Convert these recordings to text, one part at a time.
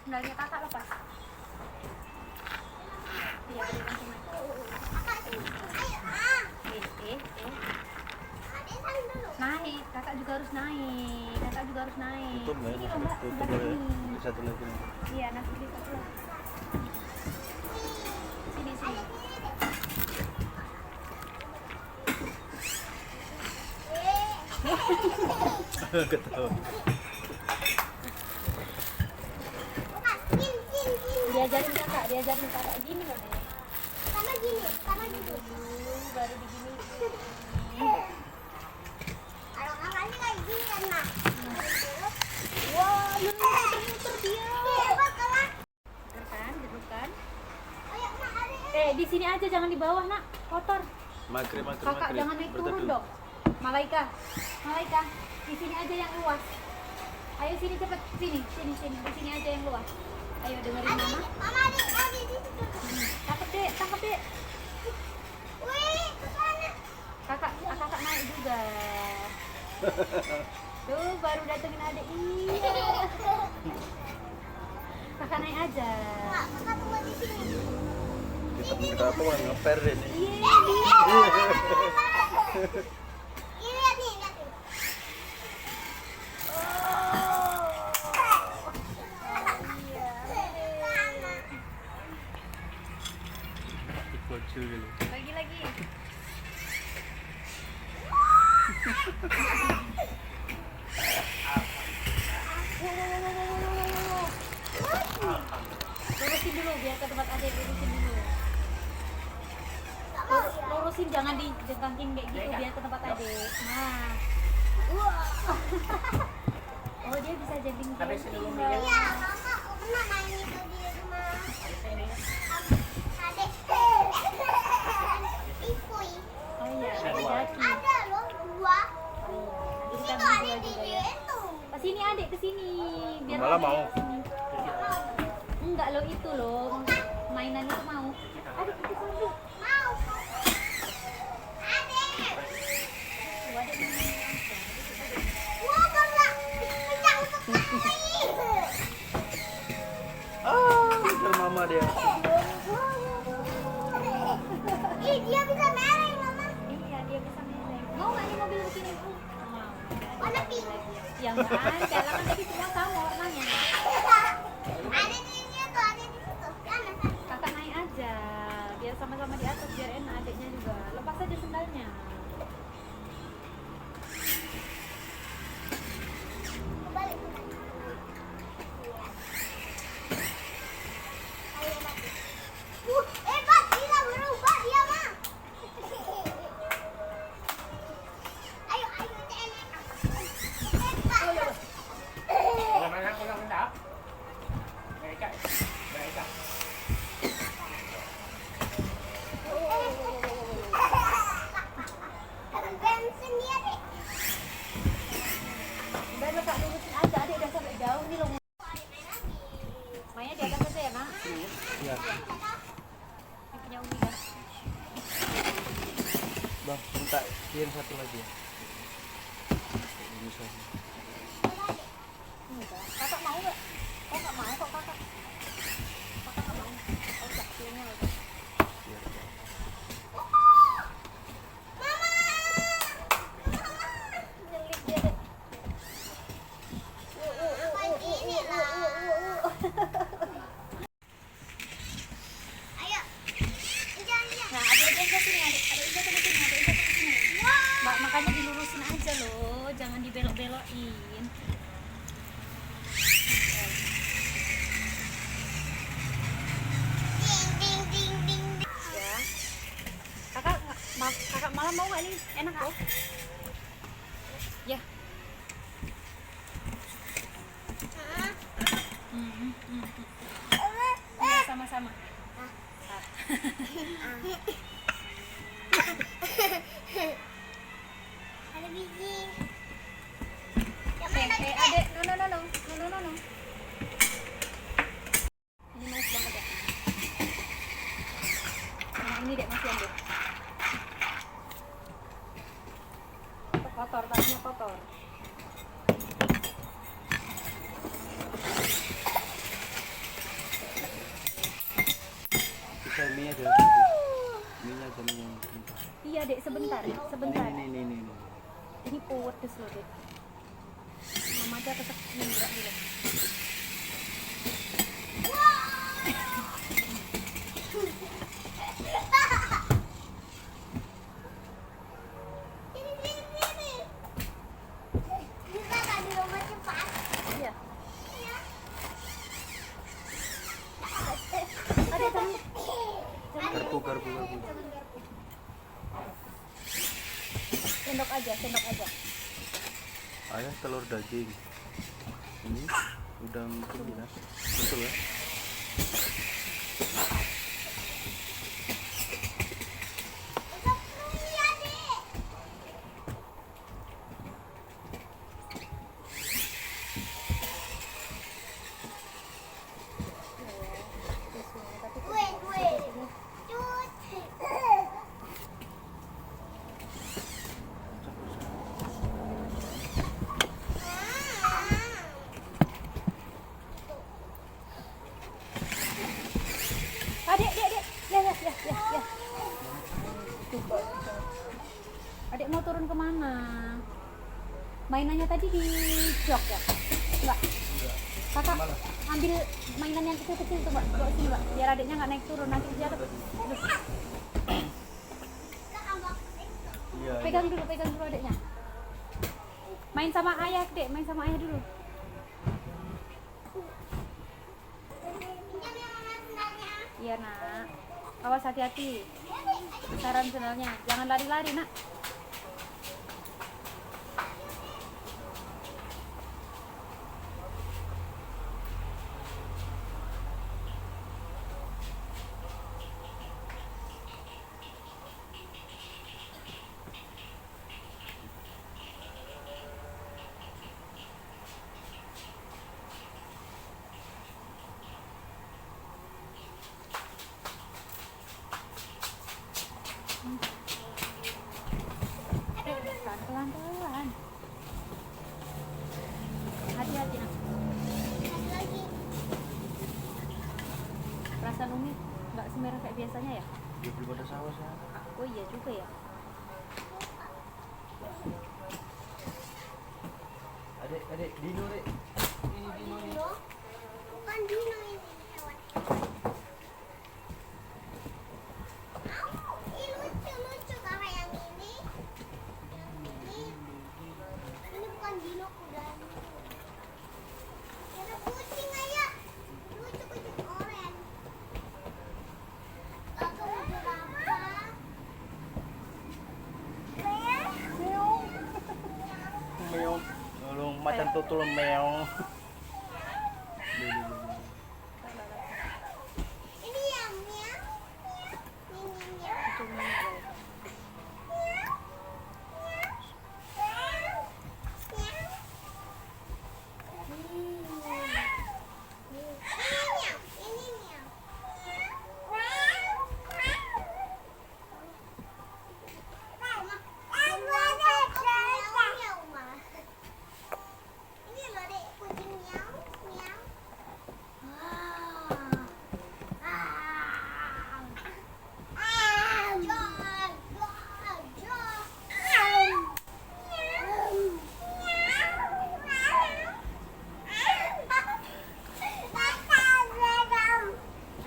Sendalnya kakak lepas. Iya, berikan sini. Naik, kakak juga harus naik. Kakak juga harus naik. Tutup nggak Ini ya? loh mbak, Tutup sebelah ya? sini. Satu lagi. Iya, nanti di satu lagi. Sini, sini. Ketawa. Diajarin kakak gini loh deh. Sama gini. Baru begini. Kalau kakaknya kayak gini kan, Mak. Wah, muter-muter dia. Hebat kalah. Duduk kan. Ayo, Mak, ada. Di sini aja, jangan di bawah nak, kotor. Maghrib. Kakak jangan naik turun dong. Malaika, di sini aja yang luas. Ayo sini cepet, sini, di sini aja yang luas. Ayo dengerin mama. Mama, adik di situ. Tangkap dek. Wih, ke sana. Kakak naik juga. Tuh baru datengin adik. Iya. Kakak naik aja. Mak, kakak tunggu di sini. Kita apa mau ngeper ini? Iya. Ini lihat nih. Kocil gitu. Lagi. Lurusin dulu biar ke tempat adik, lurusin dulu. Lurusin jangan dijengkangin kayak gitu biar ke tempat adik. Nah. Oh, dia bisa jengking jengking. Iya, mama pernah main itu di rumah. Adik. Ipui. Oh iya, jaki. Ada loh, 2. Oh Ini iya. tuh ada di dia itu. Kesini adik, kesini. Biar Malah adik mau. kesini. Enggak lo itu loh, mainan itu mau. Adik, kesini. Mau. Adik. Tuh, adik mainan aja. Wah, bangga. Kencang sekali. Pintar mama dia. Ih, dia bisa mereng, Mama. Iya, dia bisa mereng. Mau nggak nih mobil begini? Mau. Warna pink. Ya nggak ada, lah kan tadi semua sama warnanya. Ada di situ, ada di situ. Sana, sana. Kakak naik aja, biar sama-sama di atas, biar enak adiknya juga. Lepas aja sendalnya. Kembali. Ayo, Mak. Hebat, gila berubah dia, Mak. Ayo, enak. Hebat. Bensin dia, Dik. Udah letak lurusin aja, adik udah sampai jauh nih loh. Maya di atas aja ya nak. Iya. Ini punya Umi kan. Bang, minta kirim satu lagi ya. Bisa. Enggak. Kakak mau nggak? Oh nggak mau kok kakak. Kakak nggak mau. Oh udah pilihnya udah. Nyelip dia deh. Ini lah. Ayo. Jangan. Nah, adik ke sini, adik ke sini. Mbak, makanya dilurusin aja loh, jangan dibelok-belokin. Ding ding ding ding. Ya. Kakak malam mau nggak nih? Enak kok. Ya. Ya, sama-sama. Ada biji. Adek, no. Ini manis banget ya. Nah, ini dek masih ambil. Kotor, tangannya kotor. aja. Ininya aja nih yang sebentar. Iya dek, sebentar, sebentar. Ini. Ini pedes loh dek. Mama aja tetap ngerak dulu. Bisa nggak di rumah cepat? Iya. Ada jangan. Garpu. Sendok aja. Ayah telur daging. Ini udang ini kan. Betul ya? Untuk Ruya, Dek. Wait. Cut. Dek. Ya. Coba. Adik mau turun kemana? Mainannya tadi di jok ya? Enggak. Kakak ambil mainan yang kecil-kecil tuh mbak, bawa sini mbak, biar adiknya nggak naik turun nanti dia tuh. Iya. Pegang dulu adiknya. Main sama ayah dek, main sama ayah dulu. Pinjam yang mana sendalnya? Iya nak, awas hati-hati. Besaran sendalnya, jangan lari-lari nak. Pelan-pelan. Hati-hati nak. Satu lagi. Perasaan Umi nggak semerah kayak biasanya ya? Dia belum ada saus ya. Oh iya juga ya. Adik, Dino, Dek. Ini Dino nih. Dino? Bukan Dino ini hewan. Ih, lucu kakak yang ini. Ini bukan Dino, kudanya. Ada kucing aja. Lucu kucing oranye. Kakak mau berapa? Meong. Tolong macan tutul meong. Ini yang miau. Ini miau.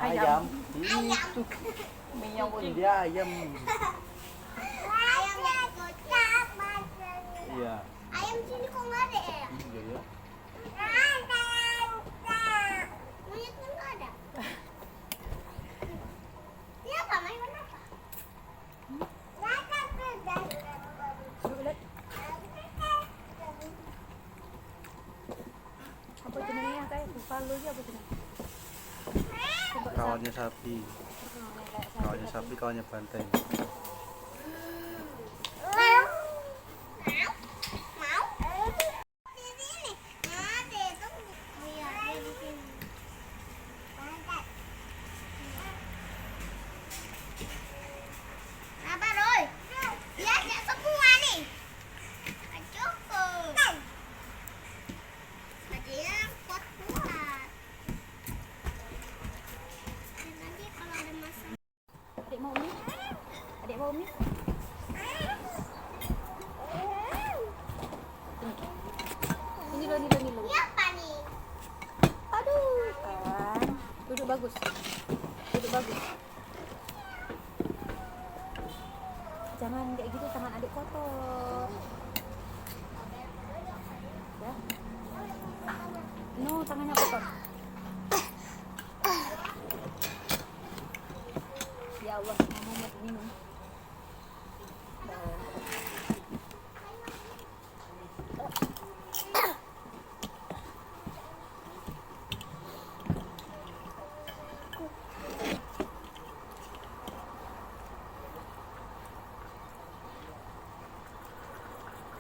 Ayam. Itu. Meong dia ayam. Iya. Ayam sini kok nggak ada ya? Iya ya. Monyetnya nggak ada. Dia apa? Main apa? Sulit. Apa jenisnya kayak buffalo aja apa jenis? Coba Kawannya sapi. Kawannya sapi, kawannya banteng. Mau? Di sini. Ada tuh. Oh iya, ada di sini. Pantat. Apa, Roy? Ya, ada semua nih. Nggak cukup. Ada yang kuat-kuat. Dan nanti kalau ada masalah. bagus. Duduk bagus. Jangan kayak gitu, tangan adik kotor. Ya. No, tangannya kotor. Ya Allah, mama mau minum.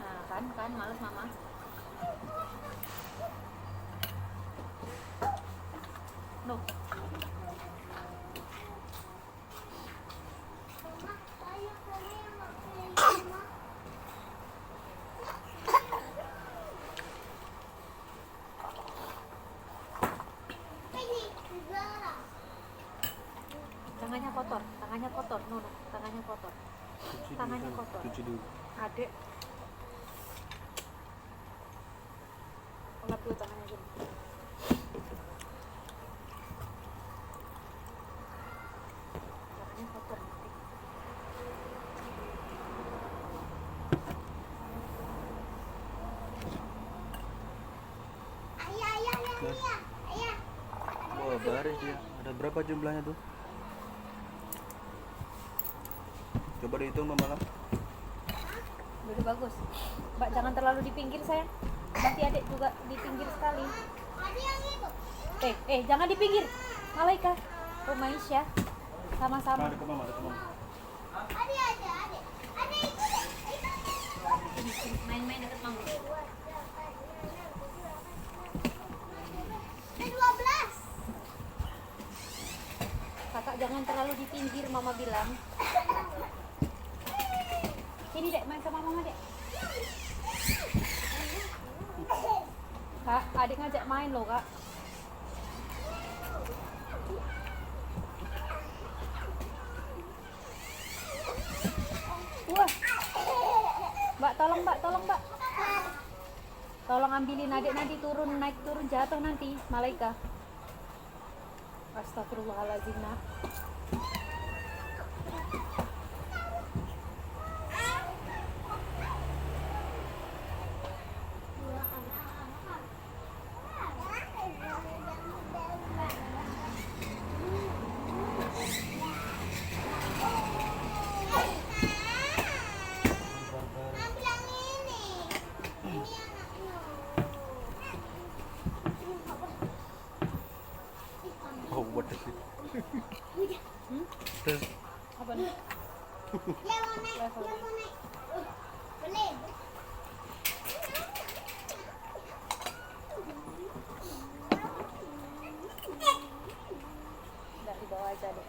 Nah, kan males mama. No. Tangannya kotor, no, tangannya kotor. Tangannya kotor. Cuci dulu. Adek. Lap dulu tangannya dulu. Tangannya kotor. Ayah. Wah, baris dia. Ada berapa jumlahnya tuh? Coba dihitung mama lah. Udah bagus. Mbak jangan terlalu di pinggir sayang. Nanti adik juga di pinggir sekali. Jangan di pinggir. Malaika, Romaisya, sama-sama. Ada ke mama, ada ke mama. Main-main dekat mama. 12. Kakak jangan terlalu di pinggir, mama bilang. Sini dek, main sama mama dek. Kak, adik ngajak main loh kak. Wah, mbak tolong mbak. Tolong ambilin adik nanti naik turun jatuh nanti, Malaika. Astagfirullahaladzim nak. Oh, what is it? Terus Apa nih? Dia mau naik. Boleh. Udah di bawah aja deh.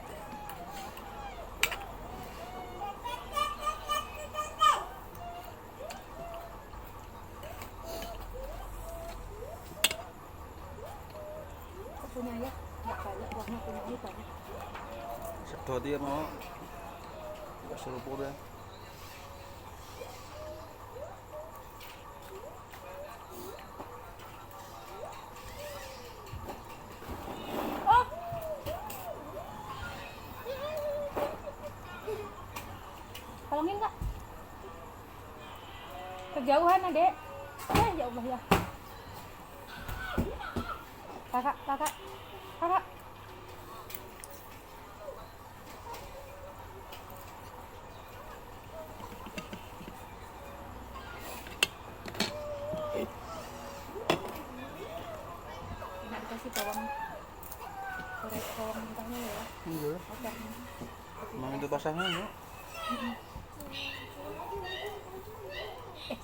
Punya ya, nggak banyak, uangnya punya ini banyak. sedot dia mau. Seruput ya. Oh, tolongin kak. Kejauhan adek. Ya Allah ya. Kakak. Nak dikasih bawang mentahnya ya. Iya. Ocarnya. Emang itu pasangan ya?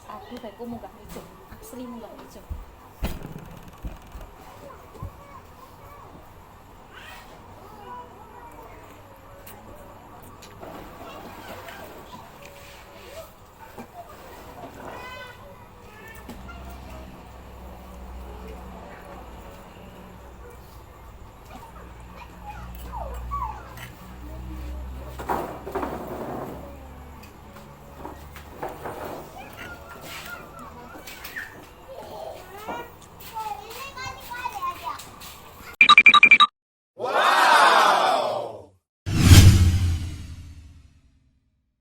Aduh, aku munggah hijau. Asli munggah hijau.